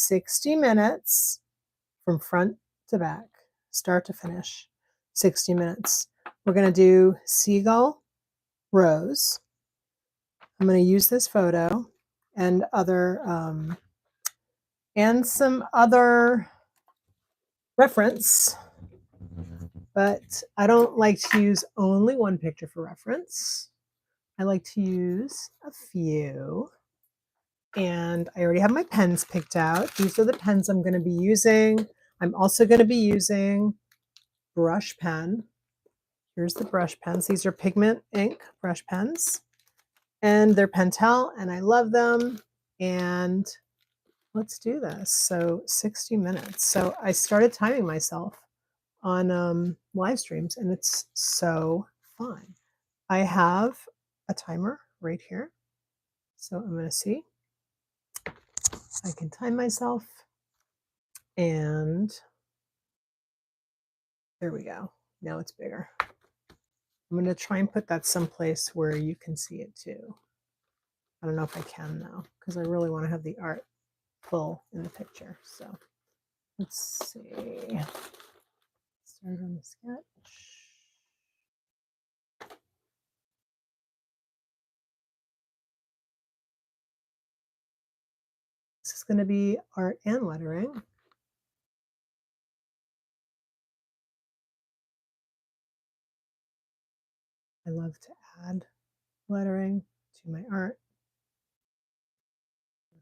60 minutes from front to back, start to finish, 60 minutes. We're going to do Seagull Rose. I'm going to use this photo and some other reference, but I don't like to use only one picture for reference. I like to use a few. And I already have my pens picked out. These are the pens I'm going to be using. I'm also going to be using brush pen. Here's the brush pens. These are pigment ink brush pens. And they're Pentel, and I love them. And let's do this. So 60 minutes. So I started timing myself on live streams, and it's so fun. I have a timer right here. So I'm going to see. I can time myself, and there we go. Now it's bigger. I'm going to try and put that someplace where you can see it too. I don't know if I can though, because I really want to have the art full in the picture. So let's see. Start on the sketch. This is going to be art and lettering. I love to add lettering to my art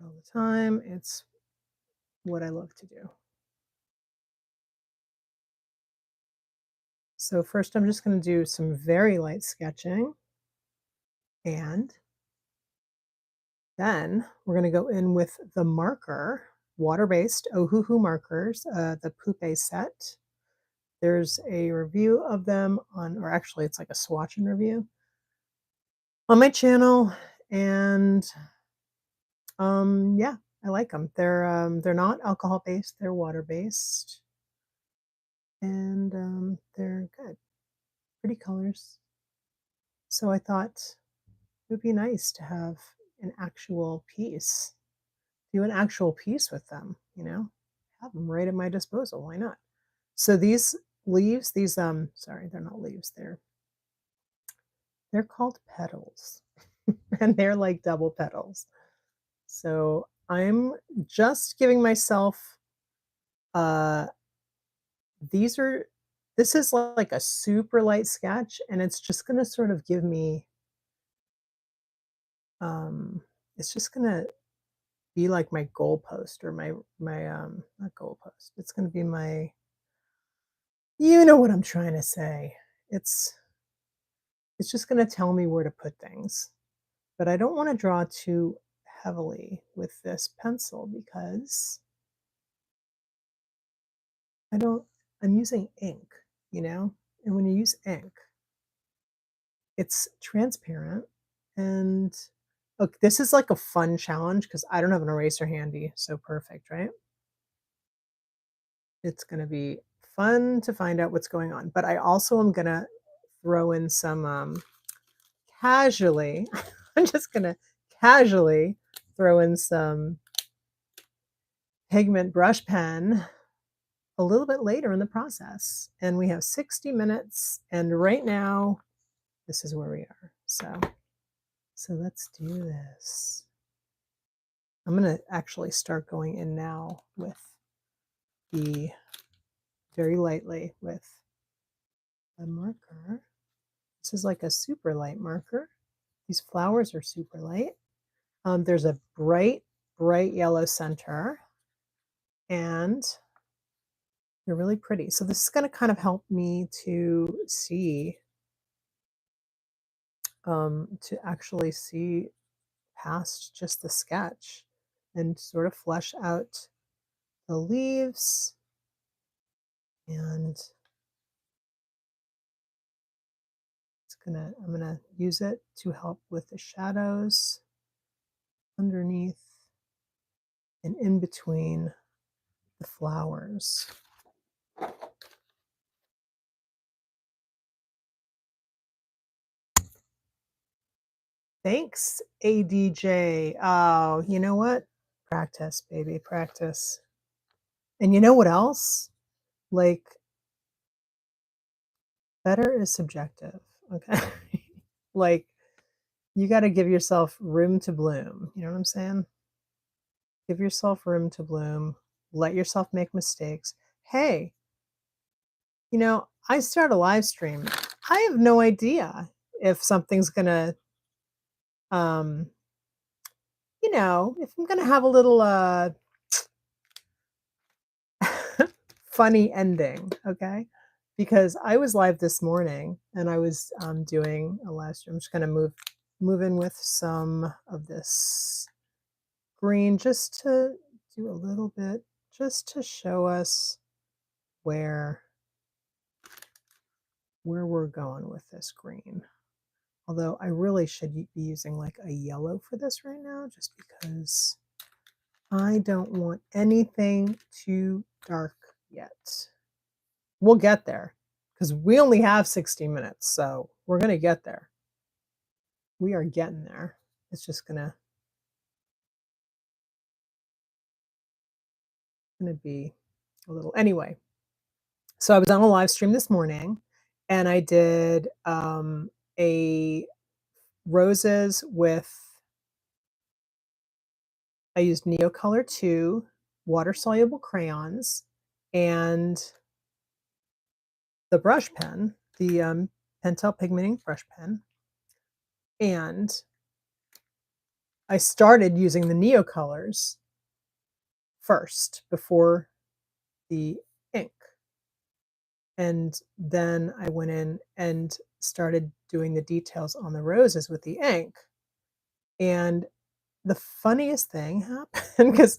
all the time. It's what I love to do. So first I'm just going to do some very light sketching, and then we're going to go in with the marker, water-based Ohuhu markers, the Pupe set. There's a review of them on, or actually it's like a swatch and review on my channel, and yeah, I like them. They're not alcohol-based, they're water-based, and they're good, pretty colors. So I thought it would be nice to have an actual piece, do an actual piece with them, you know, have them right at my disposal. Why not? So these leaves, these sorry, they're not leaves, they're called petals. And they're like double petals. So I'm just giving myself this is like a super light sketch, and it's just going to sort of give me it's just going to be like my goalpost, or my not goalpost. It's going to be my, you know what I'm trying to say. It's just going to tell me where to put things. But I don't want to draw too heavily with this pencil because I'm using ink, you know? And when you use ink, it's transparent. And look, this is like a fun challenge because I don't have an eraser handy. So perfect, right? It's going to be fun to find out what's going on. But I also am going to throw in some casually, I'm just going to casually throw in some pigment brush pen a little bit later in the process. And we have 60 minutes. And right now, this is where we are. So let's do this. I'm going to actually start going in now with very lightly with a marker. This is like a super light marker. These flowers are super light. There's a bright, bright yellow center, and they're really pretty. So this is going to kind of help me to see, to actually see past just the sketch and sort of flesh out the leaves. And I'm gonna use it to help with the shadows underneath and in between the flowers. Thanks, ADJ. Oh, you know what? Practice, baby, practice. And you know what else? Like, better is subjective, okay? Like, you gotta give yourself room to bloom, you know what I'm saying? Give yourself room to bloom, let yourself make mistakes. Hey, I start a live stream. I have no idea if something's gonna, um, if I'm gonna have a little, funny ending, okay? Because I was live this morning and I was, doing a live stream. I'm just gonna move in with some of this green just to do a little bit, just to show us where we're going with this green. Although I really should be using like a yellow for this right now, just because I don't want anything too dark yet. We'll get there because we only have 60 minutes, so we're gonna get there. We are getting there. It's just gonna be a little anyway. So I was on a live stream this morning and I did a roses with I used Neocolor 2 water soluble crayons and the brush pen, the Pentel pigmenting brush pen. And I started using the Neocolors first before the ink. And then I went in and started doing the details on the roses with the ink. And the funniest thing happened because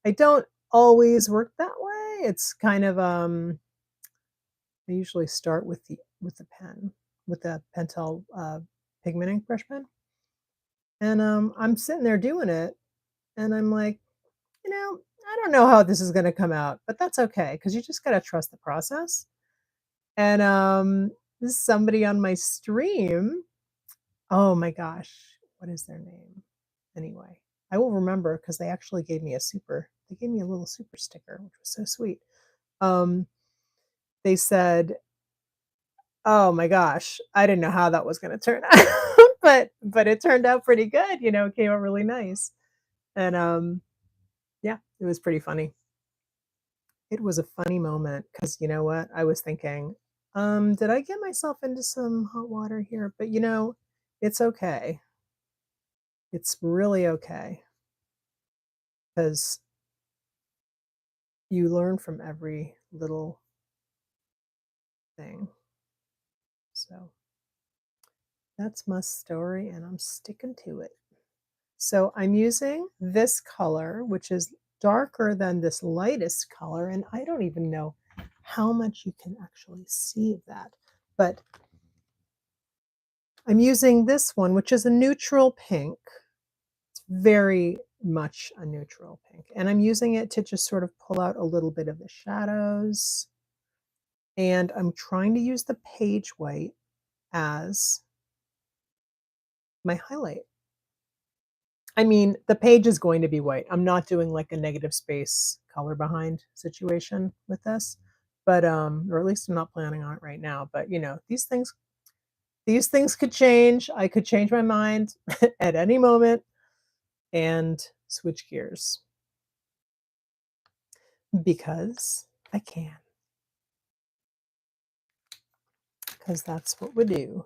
I don't always work that way. It's kind of I usually start with the pen, with the Pentel pigment ink brush pen. And I'm sitting there doing it and I'm like, I don't know how this is going to come out, but that's okay because you just got to trust the process. And somebody on my stream, oh my gosh, what is their name? Anyway, I will remember because they actually gave me they gave me a little super sticker, which was so sweet. They said, "Oh my gosh, I didn't know how that was gonna turn out, but it turned out pretty good, it came out really nice." And, yeah, it was pretty funny. It was a funny moment because you know what? I was thinking, "Did I get myself into some hot water here?" But, it's okay. It's really okay because you learn from every little thing. So, that's my story, and I'm sticking to it. So I'm using this color, which is darker than this lightest color, and I don't even know how much you can actually see of that. But I'm using this one, which is a neutral pink. It's very much a neutral pink. And I'm using it to just sort of pull out a little bit of the shadows. And I'm trying to use the page white as my highlight. I mean, the page is going to be white. I'm not doing like a negative space color behind situation with this, but or at least I'm not planning on it right now. But these things could change. I could change my mind at any moment and switch gears because I can. Because that's what we do.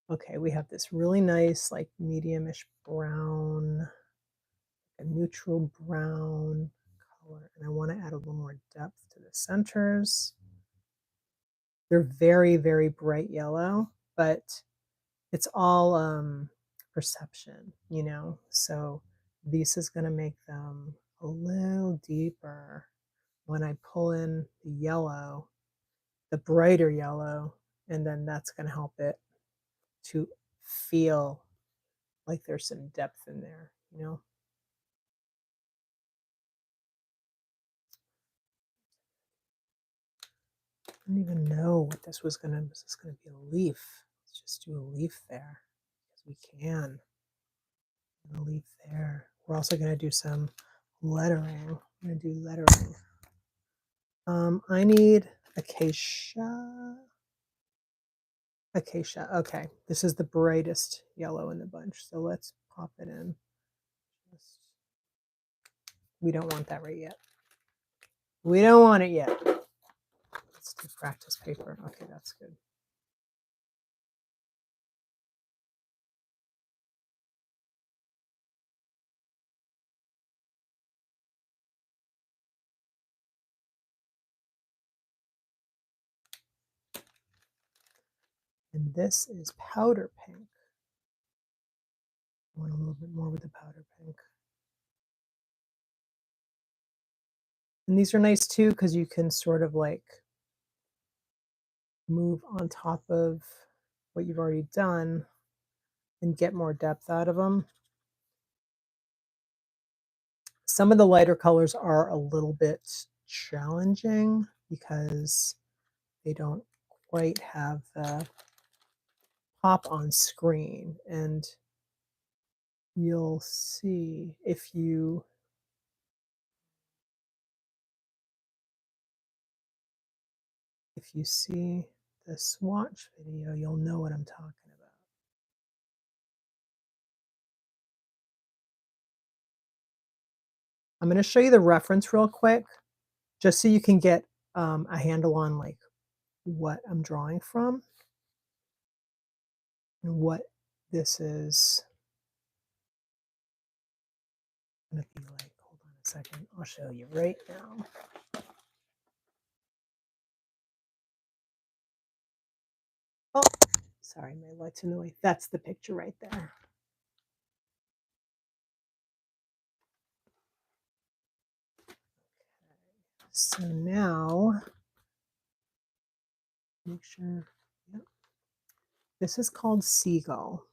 Okay, we have this really nice, like medium-ish brown, a neutral brown color, and I want to add a little more depth to the centers. They're very, very bright yellow, but it's all perception, So this is going to make them a little deeper when I pull in the yellow, the brighter yellow, and then that's going to help it to feel like there's some depth in there. I didn't even know what this was gonna. Was this gonna be a leaf? Let's just do a leaf there because we can. A leaf there. We're also gonna do some Lettering. I'm going to do lettering. I need acacia. Acacia. Okay, this is the brightest yellow in the bunch, so let's pop it in. We don't want that right yet. We don't want it yet. Let's do practice paper. Okay, that's good. And this is powder pink. I want a little bit more with the powder pink. And these are nice too because you can sort of like move on top of what you've already done and get more depth out of them. Some of the lighter colors are a little bit challenging because they don't quite have the pop on screen, and you'll see if you see the swatch video, you'll know what I'm talking about. I'm going to show you the reference real quick, just so you can get a handle on like what I'm drawing from and what this is going to be like. Hold on a second. I'll show you right now. Oh, sorry, my light's in the way. That's the picture right there. So now, make sure, yep. This is called Seagull.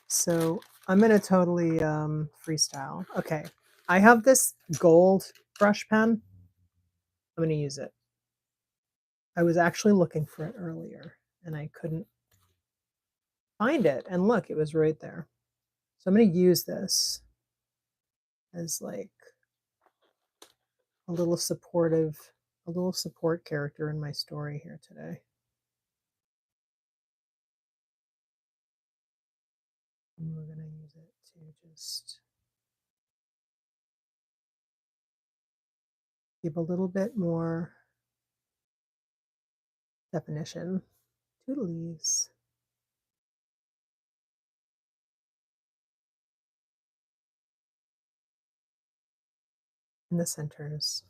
So I'm going to totally freestyle. Okay, I have this gold brush pen. I'm going to use it. I was actually looking for it earlier and I couldn't find it. And look, it was right there. So I'm going to use this as like a little support character in my story here today. And we're going to use it to just give a little bit more definition to the leaves. In the centers.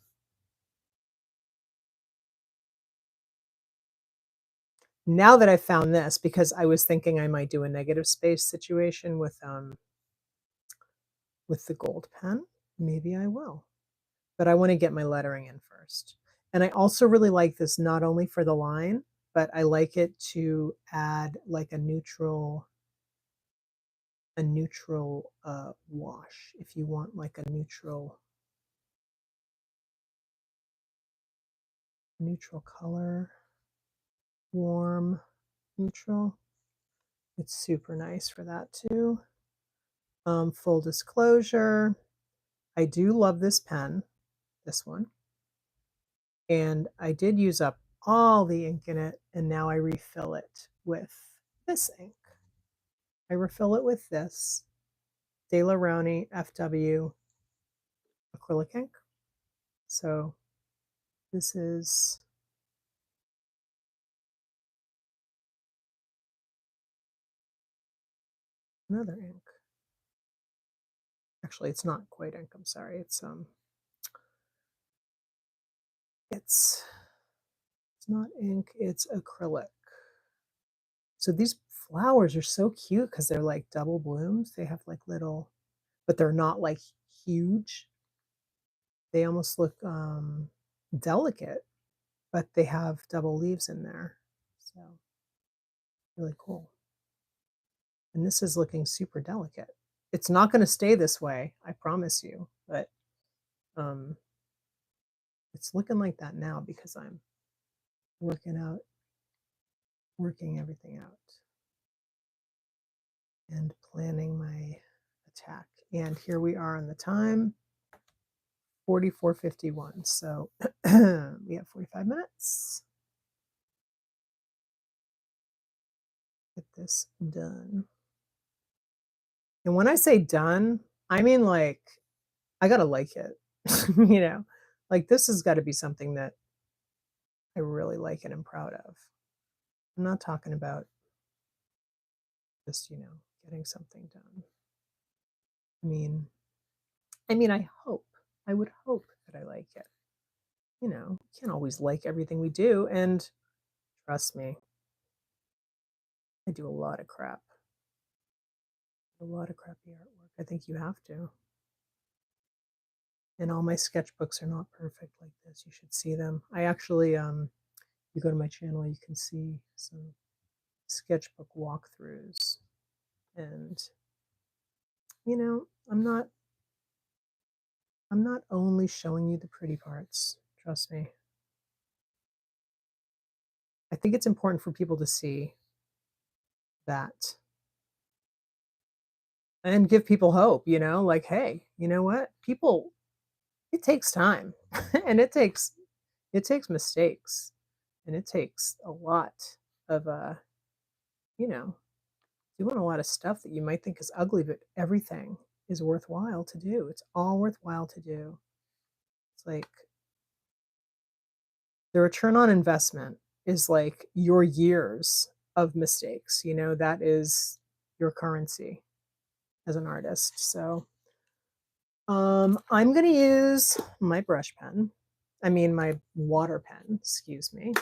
Now that I've found this, because I was thinking I might do a negative space situation with the gold pen, maybe I will. But I want to get my lettering in first. And I also really like this not only for the line, but I like it to add like a neutral wash if you want like a neutral color, warm neutral. It's super nice for that too. Full disclosure, I do love this pen, this one, and I did use up all the ink in it, and now I refill it with this ink. I refill it with this De La Rowney FW acrylic ink. So this is another ink. Actually, it's not quite ink, I'm sorry. It's not ink, it's acrylic. So these flowers are so cute because they're like double blooms. They have like little, but they're not like huge. They almost look delicate, but they have double leaves in there. So really cool. And this is looking super delicate. It's not going to stay this way, I promise you, but it's looking like that now because I'm working everything out and planning my attack. And here we are on the time. 44:51. So we have 45 minutes. Get this done. And when I say done, I mean like I gotta like it. you know, like this has got to be something that I really like and am proud of. I'm not talking about just, getting something done. I mean, I hope, I would hope that I like it. Can't always like everything we do. And trust me, I do a lot of crappy artwork. I think you have to. And all my sketchbooks are not perfect like this. You should see them. I actually, you go to my channel, you can see some sketchbook walkthroughs. And, I'm not only showing you the pretty parts. Trust me. I think it's important for people to see that and give people hope, like, hey, you know what? People, it takes time and it takes mistakes and it takes a lot of you know, doing a lot of stuff that you might think is ugly, but everything is worthwhile to do. It's all worthwhile to do. It's like the return on investment is like your years of mistakes, that is your currency as an artist. So I'm going to use my brush pen. My water pen, excuse me.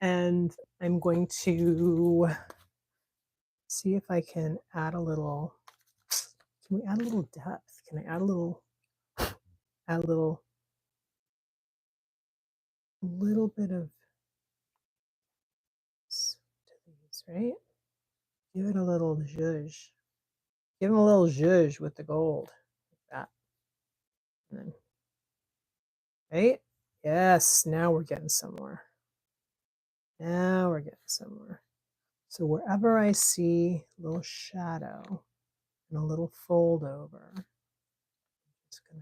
And I'm going to see if I can add a little, can we add a little depth? Can I add a little bit of to these, right? Give it a little zhuzh. Give them a little zhuzh with the gold. Like that. And then, right? Yes, now we're getting somewhere. Now we're getting somewhere. So wherever I see a little shadow and a little fold over, I'm just going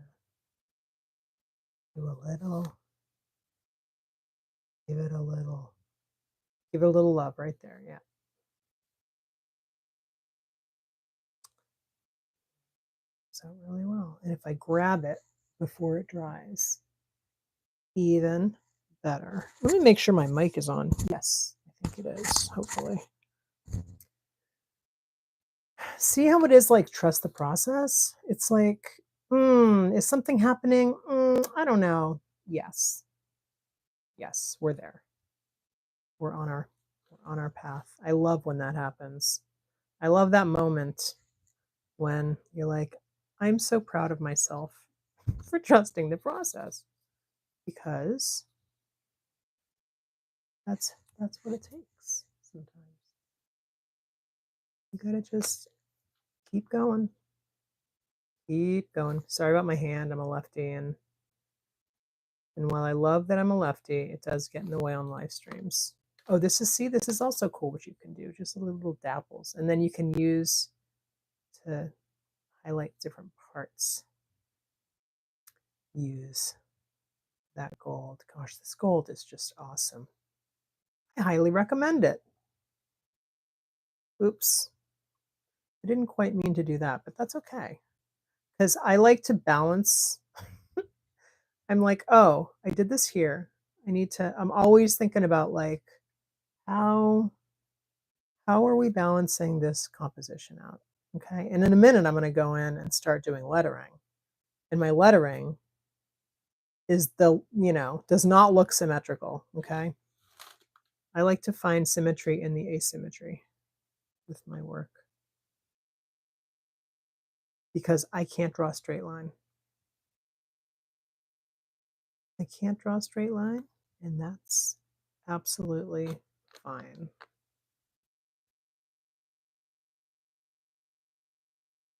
to do a little, give it a little love right there. Yeah. So really well. And if I grab it before it dries, even better. Let me make sure my mic is on. Yes, I think it is, hopefully. See how it is like trust the process? It's like, is something happening? I don't know. Yes. Yes, we're there. We're on our path. I love when that happens. I love that moment when you're like, I'm so proud of myself for trusting the process because that's what it takes sometimes. You gotta just keep going. Keep going. Sorry about my hand. I'm a lefty, and while I love that I'm a lefty, it does get in the way on live streams. Oh, this is also cool what you can do. Just little dapples, and then you can use to highlight different parts. Use that gold. Gosh, this gold is just awesome. I highly recommend it. Oops. I didn't quite mean to do that, but that's okay. Because I like to balance. I'm like, oh, I did this here. I'm always thinking about like, how are we balancing this composition out? Okay. And in a minute, I'm going to go in and start doing lettering. And my lettering is does not look symmetrical. Okay. I like to find symmetry in the asymmetry with my work because I can't draw a straight line. I can't draw a straight line, and that's absolutely fine.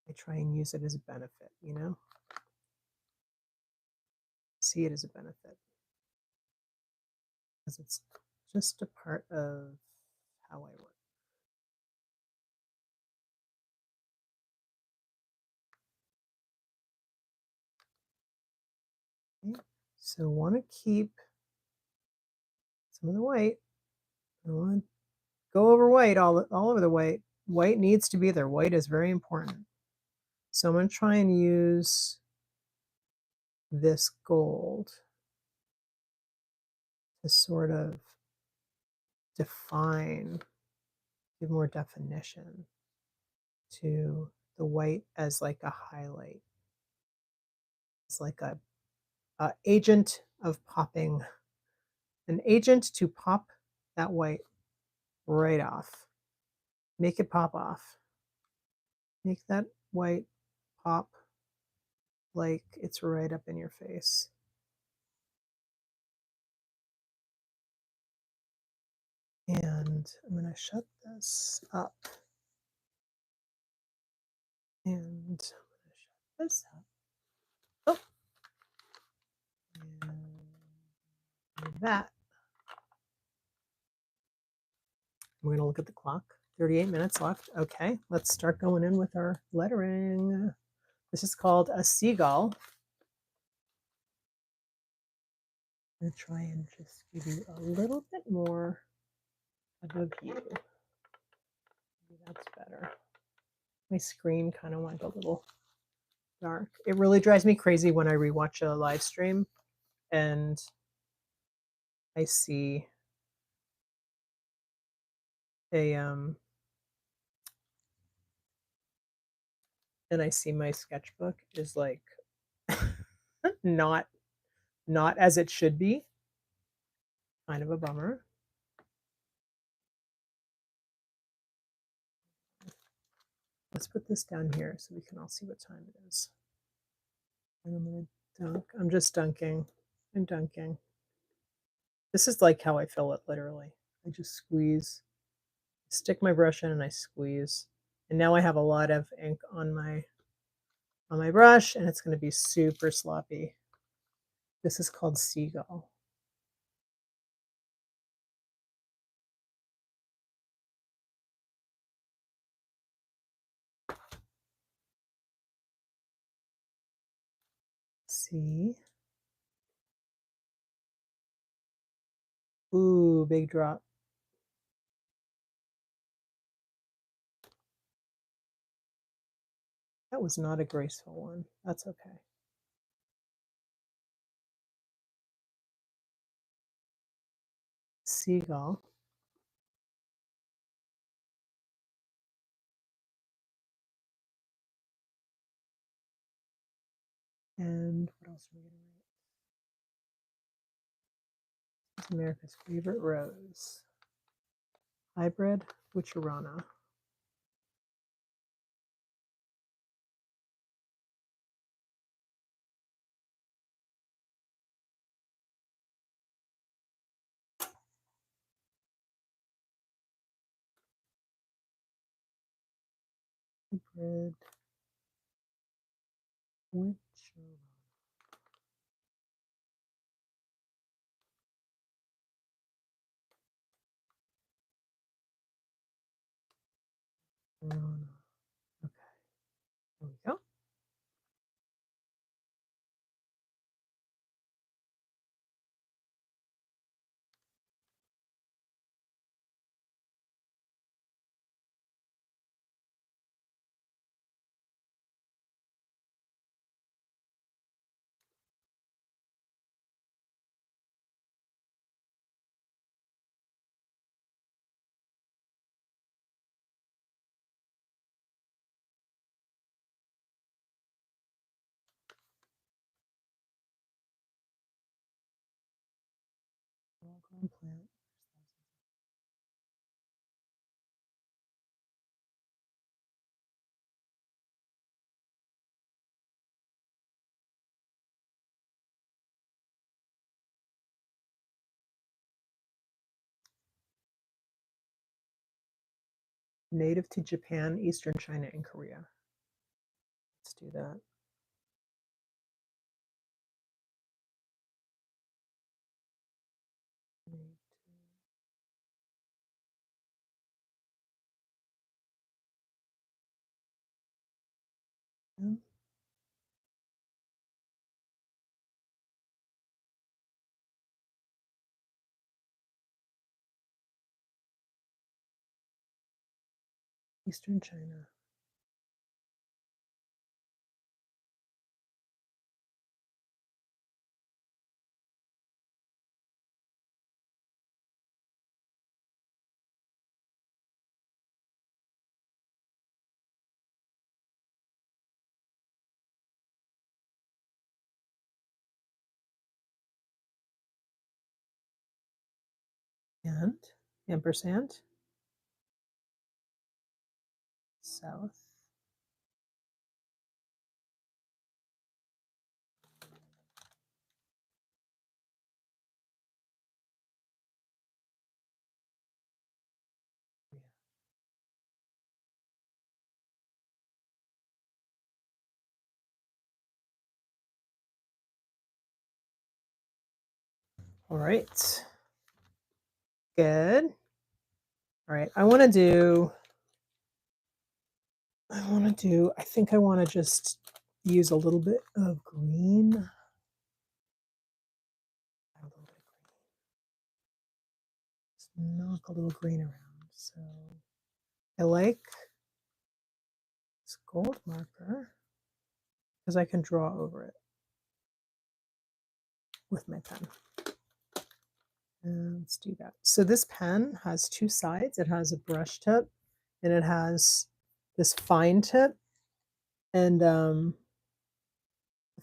I try and use it as a benefit, see it as a benefit because it's just a part of how I work. So want to keep some of the white. I don't want to go over white all over the white. White needs to be there. White is very important. So I'm going to try and use this gold to sort of define, give more definition to the white as like a highlight. It's like a agent of popping, an agent to pop that white right off. Make it pop off. Make that white pop like it's right up in your face. And I'm going to shut this up. And I'm going to shut this up. Oh. And that. We're going to look at the clock. 38 minutes left. Okay, let's start going in with our lettering. This is called a seagull. I'm going to try and just give you a little bit more of a view. Maybe that's better. My screen kind of went a little dark. It really drives me crazy when I rewatch a live stream and I see a and I see my sketchbook is like not as it should be. Kind of a bummer. Let's put this down here so we can all see what time it is. And I'm going to dunk. I'm just dunking. I'm dunking. This is like how I fill it, literally. I just squeeze, stick my brush in and I squeeze. And now I have a lot of ink on my brush and it's going to be super sloppy. This is called Seagull. See? Ooh, big drop. That was not a graceful one. That's okay. Seagull. And what else are we going to write? It's America's favorite rose. Hybrid Witcherana. Hybrid Witcherana. Okay, there we go. Plant. Native to Japan, Eastern China, and Korea. Let's do that. Eastern China. And ampersand. South. All right. Good. All right. I think I want to just use a little bit of green. Just knock a little green around. So I like this gold marker because I can draw over it with my pen. And let's do that. So this pen has two sides. It has a brush tip and it has this fine tip. And the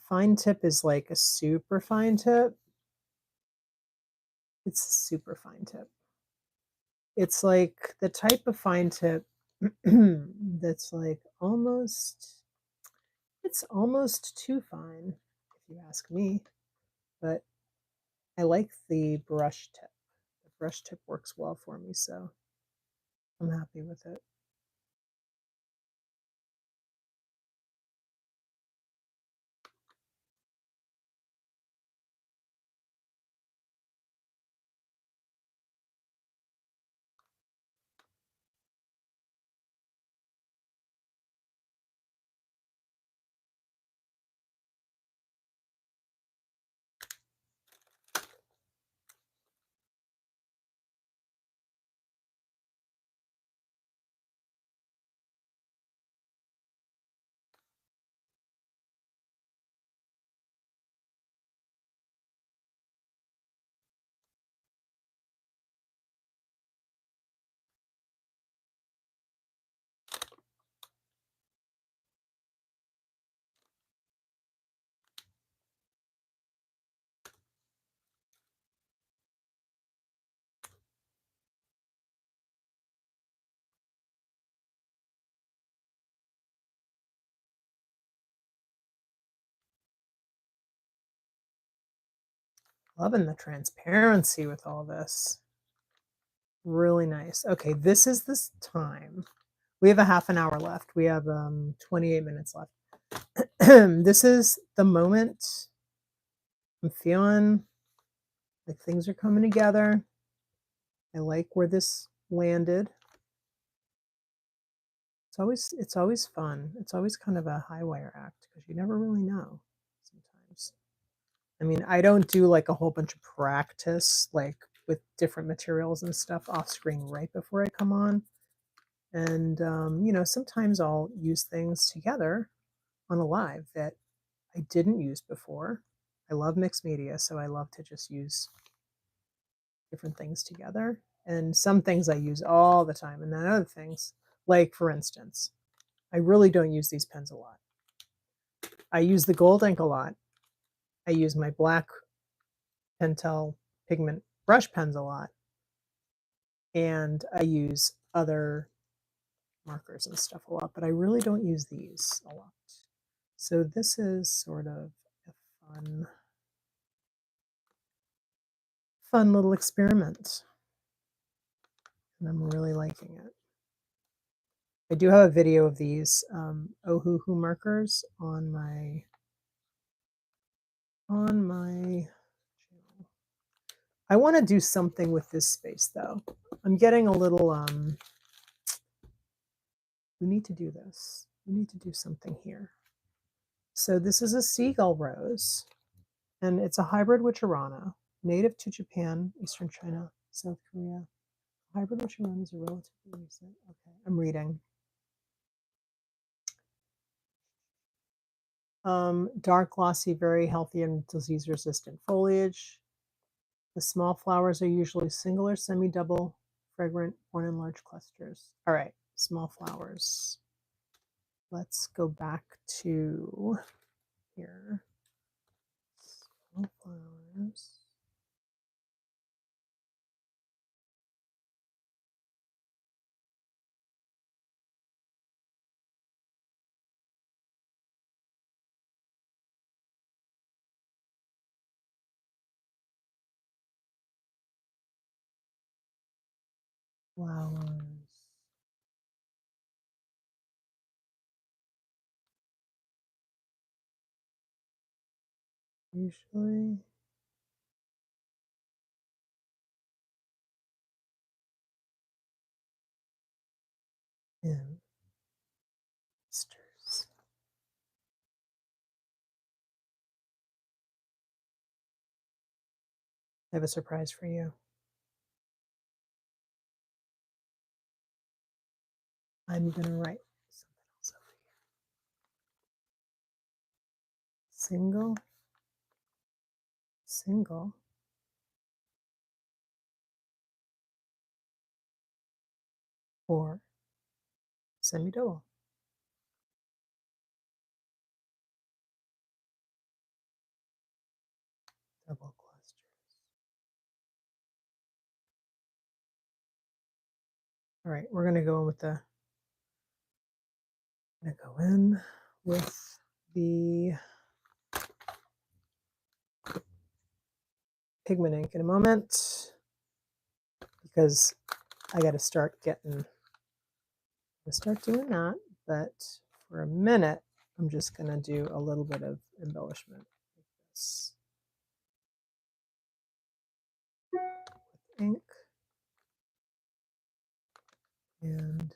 fine tip is like a super fine tip. It's a super fine tip. It's like the type of fine tip that's like it's almost too fine, if you ask me. But I like the brush tip. The brush tip works well for me, so I'm happy with it. Loving the transparency with all this. Really nice. Okay, this is this time. We have a half an hour left. We have 28 minutes left. This is the moment I'm feeling like things are coming together. I like where this landed. It's always fun. It's always kind of a high wire act because you never really know sometimes. I mean, I don't do like a whole bunch of practice like with different materials and stuff off screen right before I come on. And you know, sometimes I'll use things together on a live that I didn't use before. I love mixed media, so I love to just use different things together. And some things I use all the time, and then other things, like for instance, I really don't use these pens a lot. I use the gold ink a lot. I use my black Pentel pigment brush pens a lot. And I use other markers and stuff a lot, but I really don't use these a lot. So this is sort of a fun little experiment. And I'm really liking it. I do have a video of these Ohuhu markers on my channel. I want to do something with this space though. I'm getting a little we need to do this. We need to do something here. So this is a Seagull Rose, and it's a hybrid witcherana, native to Japan, Eastern China, South Korea. Hybrid witcherana is a relatively recent. Okay, I'm reading. Dark glossy, very healthy and disease-resistant foliage. The small flowers are usually single or semi-double, fragrant, borne in large clusters. All right, small flowers. Let's go back to here. Small flowers. Flowers. Usually in clusters. I have a surprise for you. I'm going to write something else over here. Single, single, or semi-double. Double clusters. All right, we're going to go in with the pigment ink in a moment because I got to start doing that. But for a minute, I'm just going to do a little bit of embellishment like this with ink and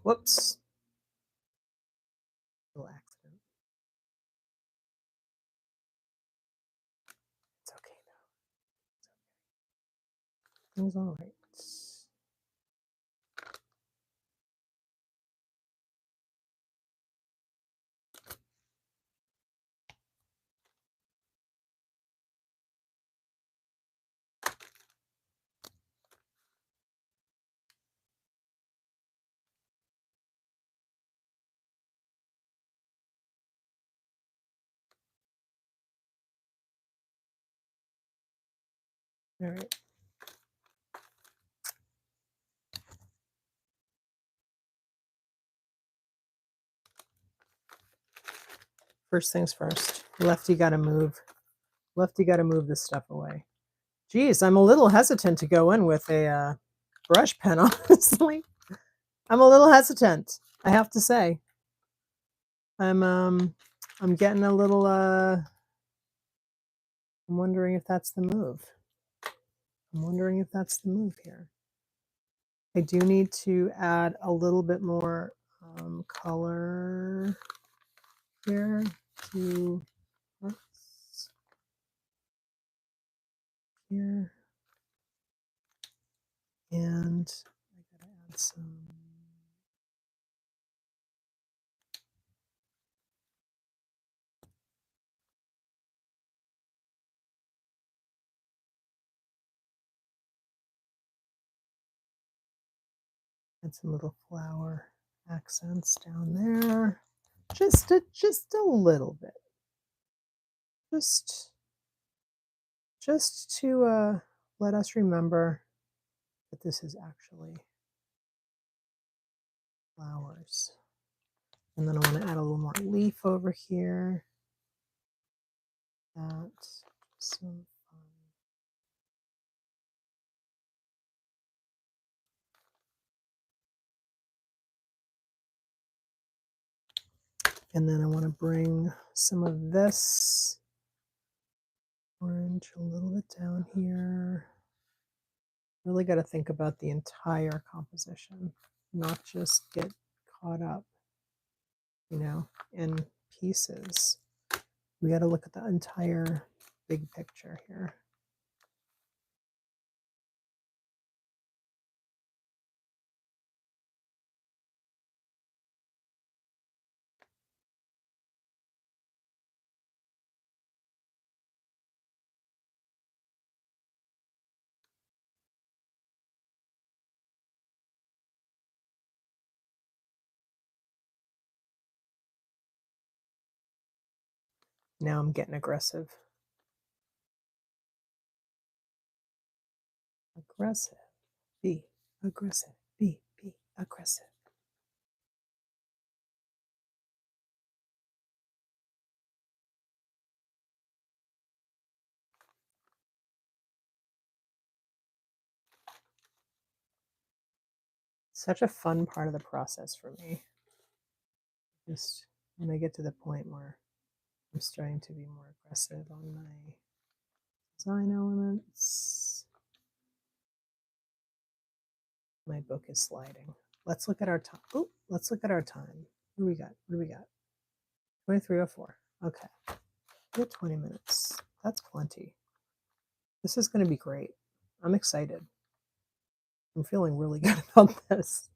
whoops, little accident. It's okay though. Things all right. All right. First things first. Lefty got to move. Lefty got to move this stuff away. Geez, I'm a little hesitant to go in with a brush pen, honestly. I'm a little hesitant, I have to say. I'm getting a little I'm wondering if that's the move. I'm wondering if that's the move here. I do need to add a little bit more color here to here. And I gotta add some little flower accents down there. Just a little bit. Just to let us remember that this is actually flowers. And then I want to add a little more leaf over here. That's so fun. And then I want to bring some of this orange a little bit down here. Really got to think about the entire composition, not just get caught up, in pieces. We got to look at the entire big picture here. Now I'm getting aggressive. Aggressive. Be aggressive. Be aggressive. Such a fun part of the process for me. Just when I get to the point where I'm starting to be more aggressive on my design elements. My book is sliding. Let's look at our time. Oh, let's look at our time. What do we got? What do we got? 23:04. Okay. We have 20 minutes. That's plenty. This is going to be great. I'm excited. I'm feeling really good about this.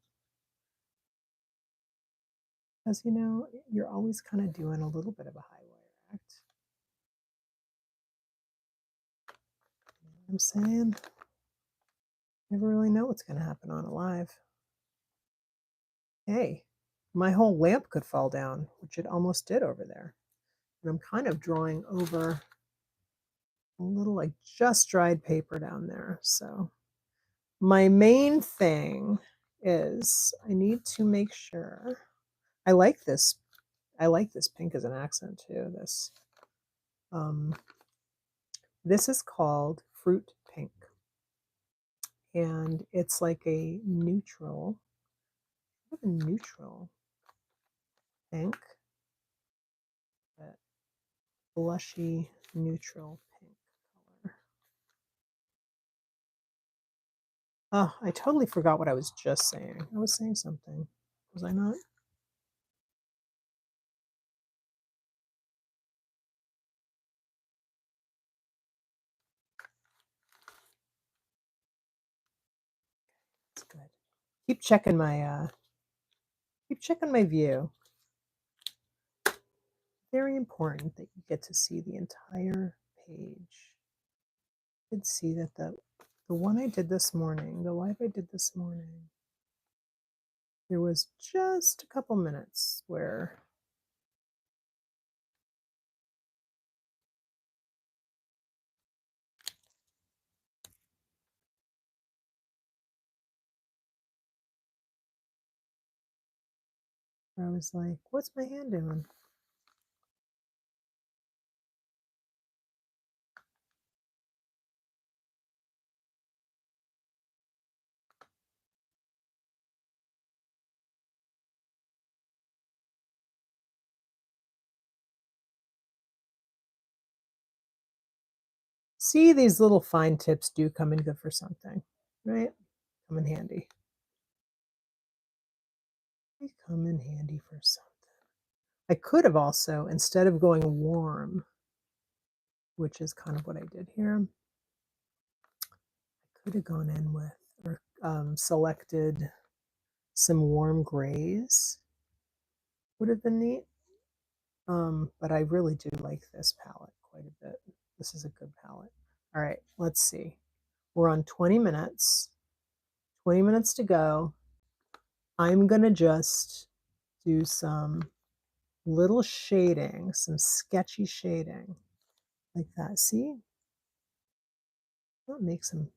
Because, you're always kind of doing a little bit of a high wire act. You know what I'm saying? Never really know what's going to happen on a live. Hey, my whole lamp could fall down, which it almost did over there. And I'm kind of drawing over a little like just dried paper down there. So my main thing is I need to make sure I like this. I like this pink as an accent too. This is called Fruit Pink. And it's like a neutral pink, but blushy neutral pink color. Oh, I totally forgot what I was just saying. I was saying something. Was I not? That's good. Keep checking my view. Very important that you get to see the entire page. You could see that the one I did this morning, the live I did this morning, there was just a couple minutes where I was like, what's my hand doing? See, these little fine tips do come in good for something, right? Come in handy. They come in handy for something. I could have also, instead of going warm, which is kind of what I did here, I could have gone in with or selected some warm grays. Would have been neat. But I really do like this palette quite a bit. This is a good palette. All right, let's see. We're on 20 minutes. 20 minutes to go. I'm going to just do some little shading, some sketchy shading like that. See? I'll make some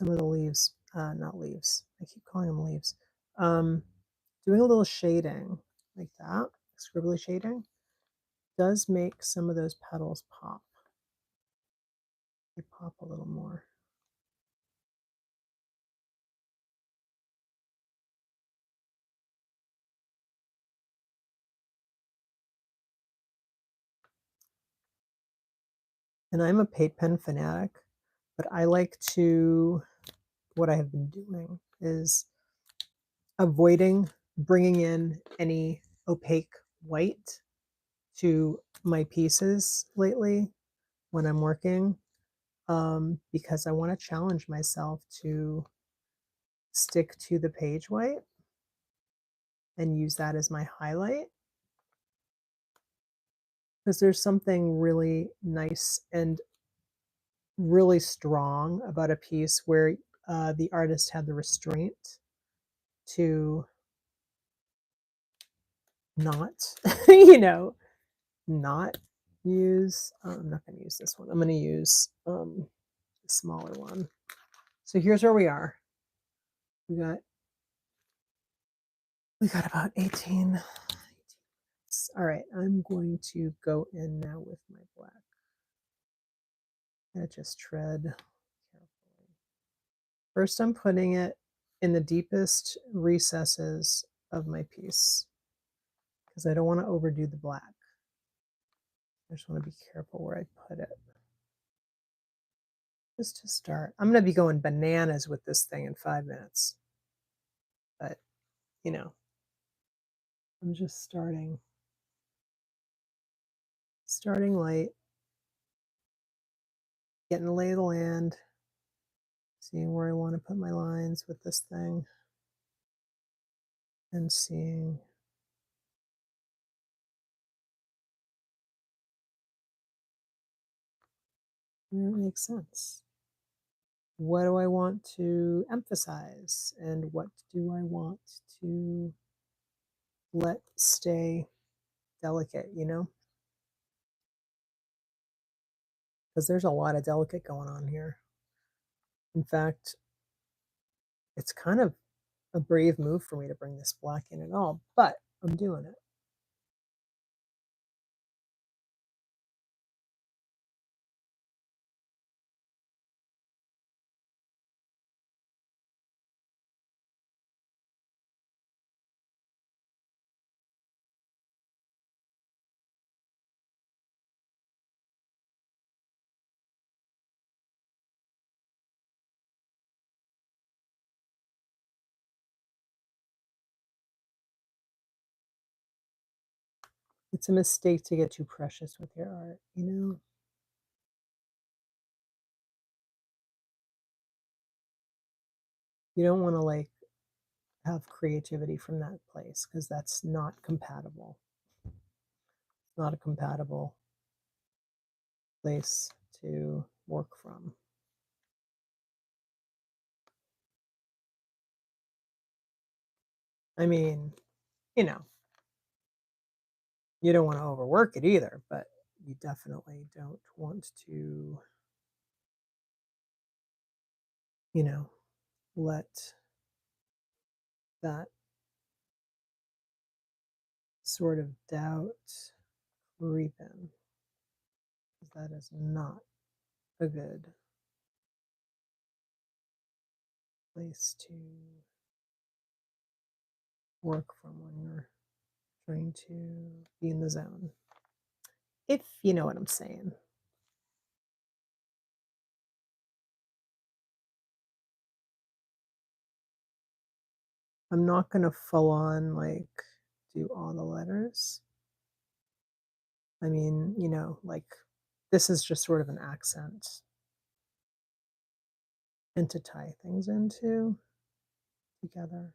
of the leaves, not leaves. I keep calling them leaves. Doing a little shading like that, scribbly shading, does make some of those petals pop. They pop a little more. And I'm a paint pen fanatic, but I like to, what I have been doing is avoiding bringing in any opaque white to my pieces lately when I'm working, because I want to challenge myself to stick to the page white and use that as my highlight, because there's something really nice and really strong about a piece where the artist had the restraint to not, you know, not use, I'm not going to use this one. I'm going to use the smaller one. So here's where we are. We got about 18. All right, I'm going to go in now with my black. I'm going to just tread carefully. First, I'm putting it in the deepest recesses of my piece because I don't want to overdo the black. I just want to be careful where I put it. Just to start. I'm going to be going bananas with this thing in 5 minutes. But, you know, I'm just starting light, getting the lay of the land, seeing where I want to put my lines with this thing, and seeing where it makes sense. What do I want to emphasize, and what do I want to let stay delicate, you know? Because there's a lot of delicate going on here. In fact, it's kind of a brave move for me to bring this black in at all, but I'm doing it. It's a mistake to get too precious with your art, you know? You don't want to like have creativity from that place because that's not compatible. It's not a compatible place to work from. I mean, you know, you don't want to overwork it either, but you definitely don't want to, you know, let that sort of doubt creep in, because that is not a good place to work from when you're trying to be in the zone, if you know what I'm saying. I'm not going to full on like do all the letters. I mean, you know, like this is just sort of an accent and to tie things into together.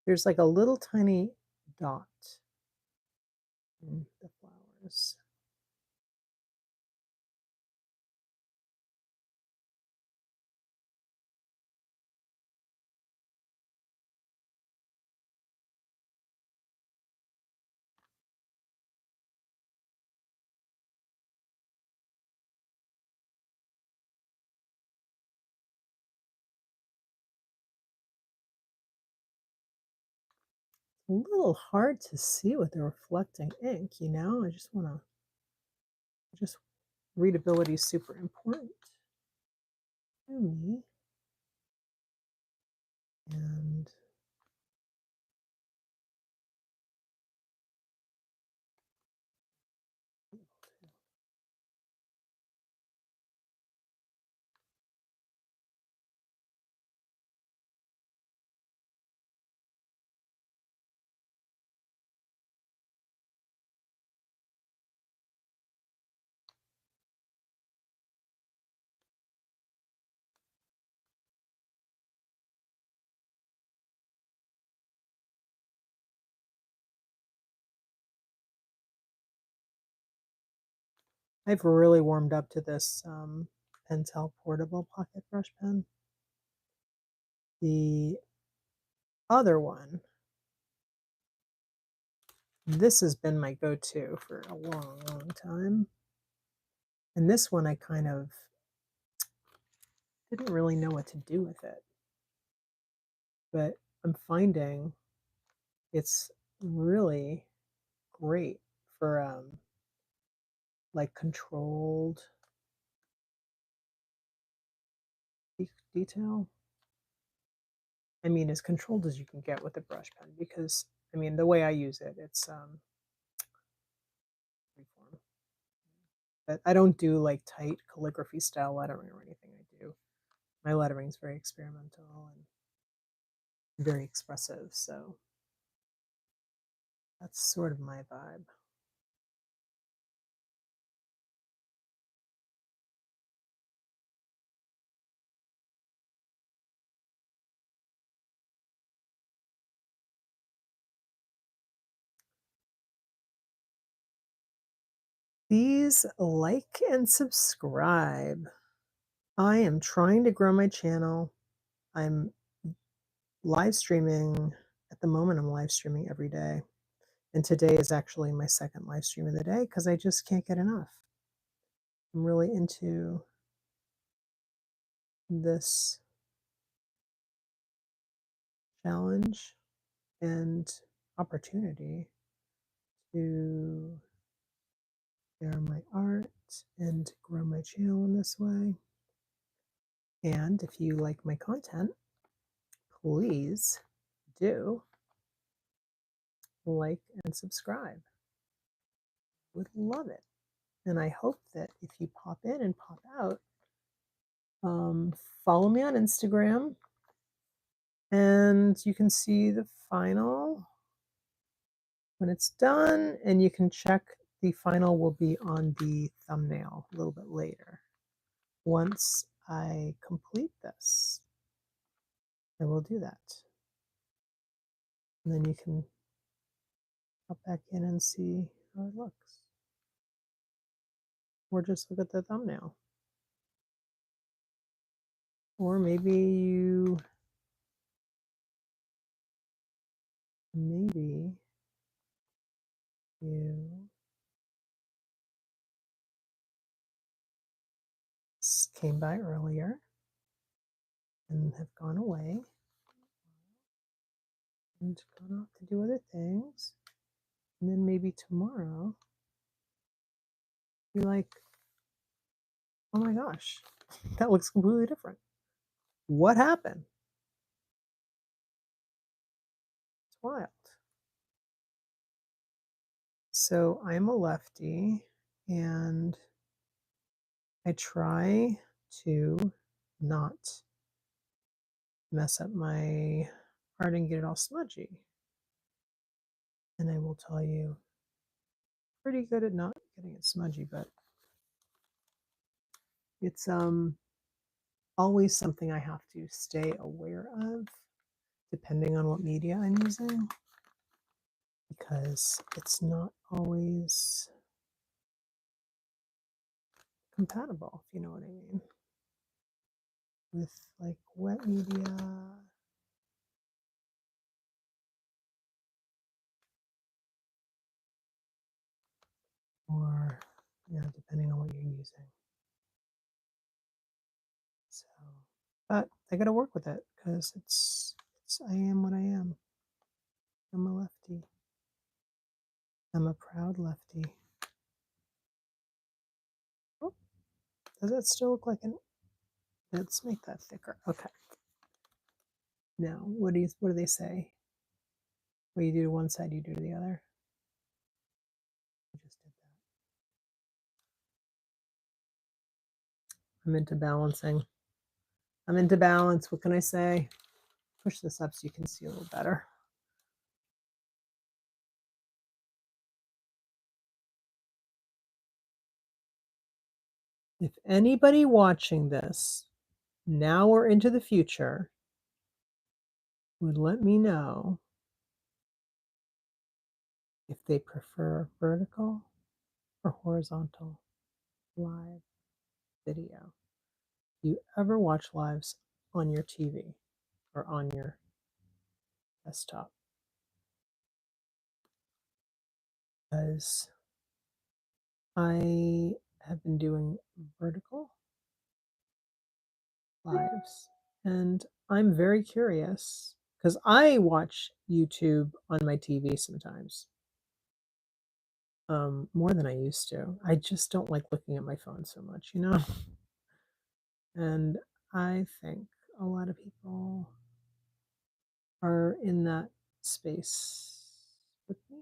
There's like a little tiny dot in the flowers. A little hard to see with the reflecting ink, you know? I just want to just readability is super important to me. And I've really warmed up to this Pentel portable pocket brush pen. The other one, this has been my go-to for a long, long time. And this one I kind of didn't really know what to do with it. But I'm finding it's really great for like controlled detail. I mean, as controlled as you can get with a brush pen, because I mean, the way I use it, it's freeform. But I don't do like tight calligraphy style lettering or anything. My lettering is very experimental and very expressive, so that's sort of my vibe. Please like and subscribe. I am trying to grow my channel. I'm live streaming. At the moment, I'm live streaming every day. And today is actually my second live stream of the day because I just can't get enough. I'm really into this challenge and opportunity to share my art and grow my channel in this way. And if you like my content, please do like and subscribe. Would love it. And I hope that if you pop in and pop out, follow me on Instagram and you can see the final when it's done, and you can check the final will be on the thumbnail a little bit later. Once I complete this, I will do that. And then you can pop back in and see how it looks. Or just look at the thumbnail. Or maybe you came by earlier and have gone away and gone off to do other things. And then maybe tomorrow you're like, oh my gosh, that looks completely different. What happened? It's wild. So I'm a lefty and I try to not mess up my art and get it all smudgy. And I will tell you, pretty good at not getting it smudgy, but it's always something I have to stay aware of depending on what media I'm using, because it's not always compatible, if you know what I mean, with like wet media. Or, yeah, depending on what you're using. So, but I got to work with it because it's I am what I am. I'm a lefty. I'm a proud lefty. Oh. Does that still look like an? Let's make that thicker. Okay. Now, what do they say? What you do to one side, you do to the other. I just did that. I'm into balancing. I'm into balance. What can I say? Push this up so you can see a little better. If anybody watching this now or into the future would let me know if they prefer vertical or horizontal live video. Do you ever watch lives on your TV or on your desktop? Because I have been doing vertical lives and I'm very curious because I watch YouTube on my TV sometimes. More than I used to. I just don't like looking at my phone so much, you know? And I think a lot of people are in that space with me.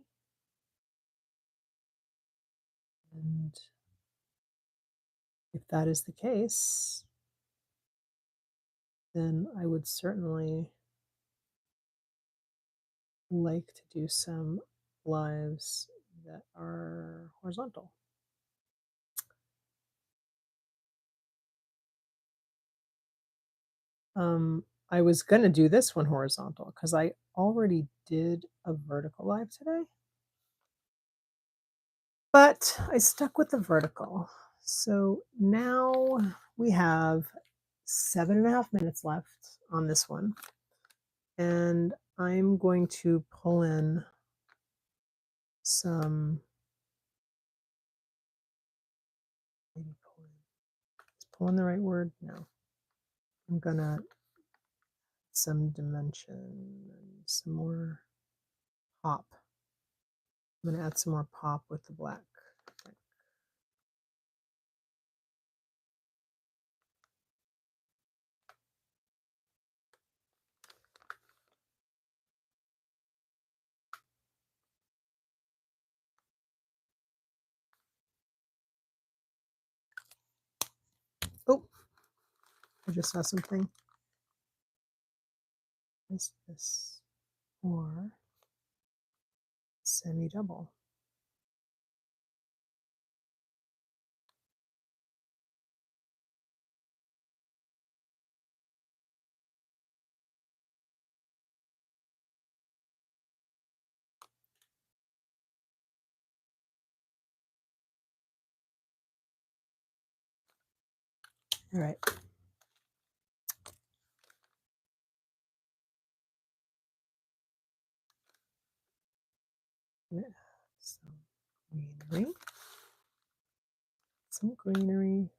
And if that is the case, then I would certainly like to do some lives that are horizontal. I was going to do this one horizontal because I already did a vertical live today. But I stuck with the vertical. So now we have 7.5 minutes left on this one. And I'm going to pull in some, maybe pull in, is pull in the right word? No. I'm gonna some dimension and some more pop. I'm gonna add some more pop with the black. Oh, I just saw something. Is this or semi-double? All right. Some greenery. Some greenery.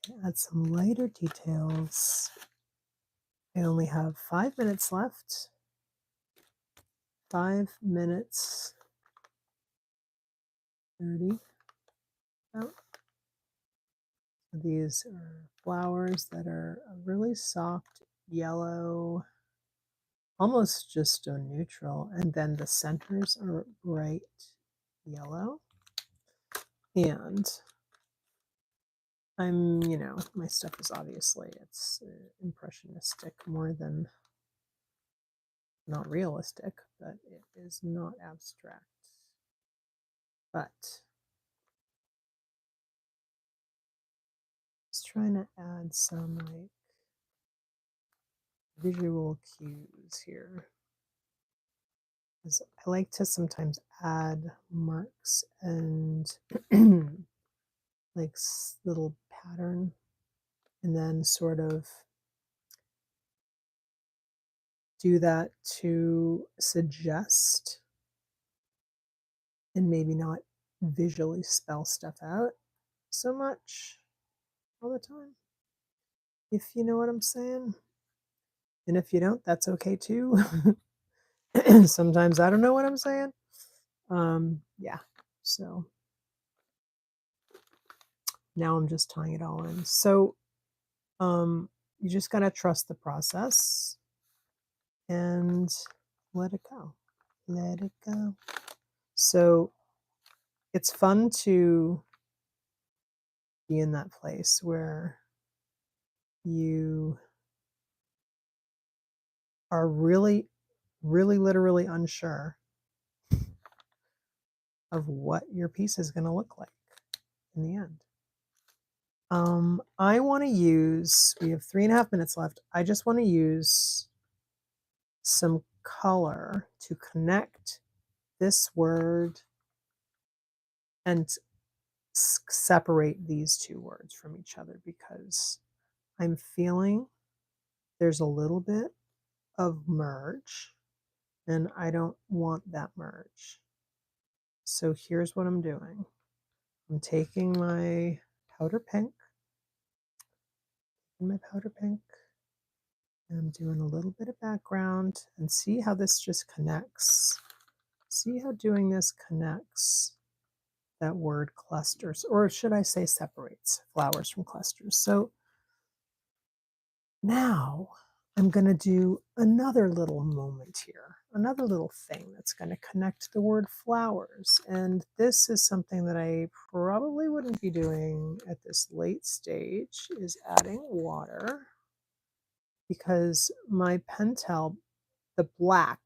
And add some lighter details. I only have 5 minutes left. 5 minutes 30. Oh. These are flowers that are a really soft yellow, almost just a neutral, and then the centers are bright yellow. And my stuff is obviously, it's impressionistic more than not realistic, but it is not abstract. But just trying to add some like visual cues here. I like to sometimes add marks and like little pattern and then sort of do that to suggest and maybe not visually spell stuff out so much all the time, if you know what I'm saying. And if you don't, that's okay too. Sometimes I don't know what I'm saying. Yeah, so now I'm just tying it all in. So you just gotta trust the process and let it go. Let it go. So it's fun to be in that place where you are really, really literally unsure of what your piece is going to look like in the end. I want to use, we have 3.5 minutes left. I just want to use some color to connect this word and separate these two words from each other, because I'm feeling there's a little bit of merge and I don't want that merge. So here's what I'm doing. I'm taking my powder pink, and I'm doing a little bit of background, and see how this just connects. See how doing this connects that word clusters, or should I say separates flowers from clusters. So now I'm going to do another little moment here, another little thing that's going to connect the word flowers. And this is something that I probably wouldn't be doing at this late stage, is adding water, because my Pentel, the black,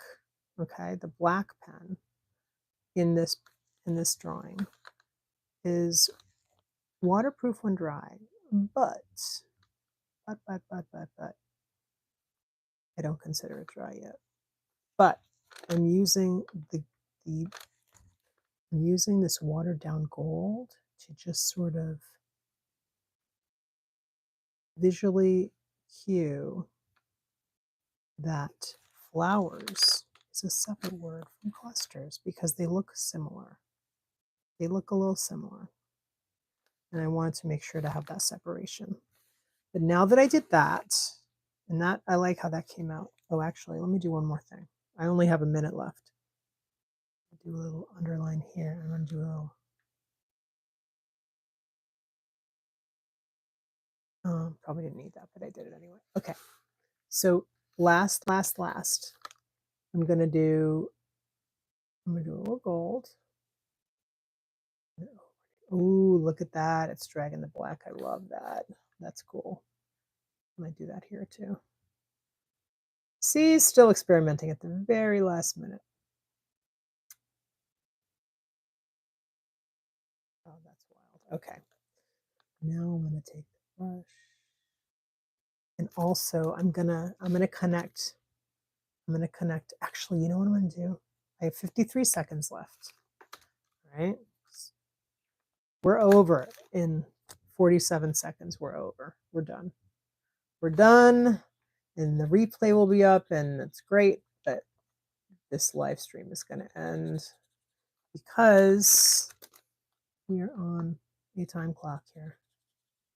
okay, the black pen in this drawing is waterproof when dry, but I don't consider it dry yet. But I'm using I'm using this watered down gold to just sort of visually cue that flowers is a separate word from clusters, because they look similar. They look a little similar. And I wanted to make sure to have that separation. But now that I did that, and that, I like how that came out. Oh, actually, let me do one more thing. I only have a minute left. I'll do a little underline here. I'm going to do a little. Probably didn't need that, but I did it anyway. Okay. So last. I'm going to do a little gold. Ooh, look at that. It's dragging the black. I love that. That's cool. I might do that here too. See, still experimenting at the very last minute. Oh, that's wild. Okay. Now I'm going to take the brush. And also I'm going to connect. Actually, you know what I'm going to do? I have 53 seconds left. All right. We're over in 47 seconds. We're over. We're done. We're done. And the replay will be up, and it's great, but this live stream is going to end because we are on a time clock here.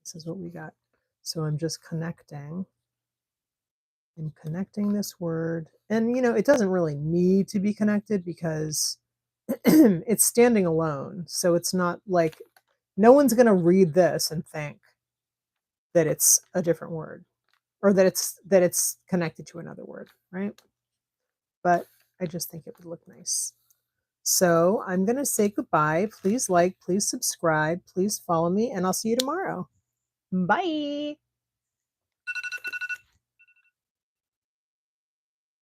This is what we got. So I'm just connecting. I'm connecting this word. And, you know, it doesn't really need to be connected because it's standing alone. So it's not like, no one's going to read this and think that it's a different word, or that it's connected to another word, right? But I just think it would look nice. So I'm going to say goodbye. Please like, please subscribe, please follow me, and I'll see you tomorrow. Bye.